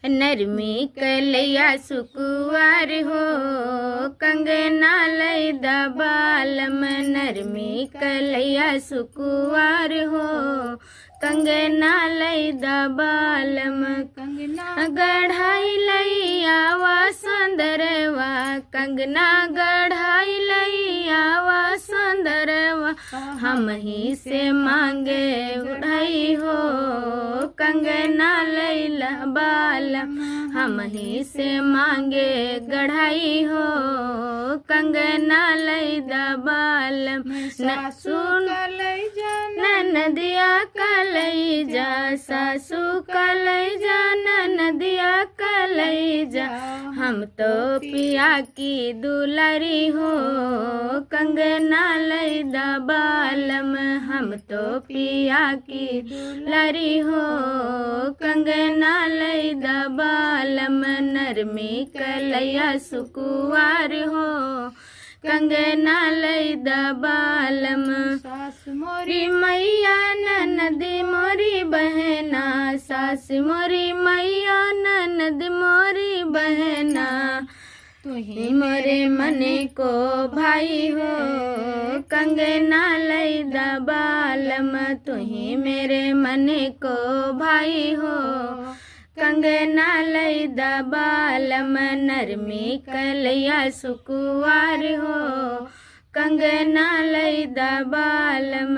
नरमी कलैया सुकुवार हो कंगना लैदा बालम। नरमी कलैया सुकुवार हो कंगना लैदा बालम। कंगना गढ़ाई लैया वा सुंदरवा कंगना गढ़ाई लैया वा सुंदरवा। हम ही से मांगे उड़ाई हो कंगना लैला बालम। हम ही से मांगे गढ़ाई हो कंगना लैदा बालम। न सुन नदिया कलैजा सासू कलैजा नदिया कलैजा। हम तो पिया की दुलारी हो कंगना लैदा बालम। हम तो पिया की दुलारी हो कंगना लैदा बालम। नरमी कलैया सुकुवार हो कंगना लैदा बालम। सास मोरी मैया ननदी मोरी बहना। सास मोरी मैया ननद मोरी बहना। तुही मोरे मने को भाई हो कंगना लैदा बालम। तुही मेरे मने को भाई हो कंगना लैदा बालम। नरमी कलैया सुकुवार हो कंगना लैदा बालम।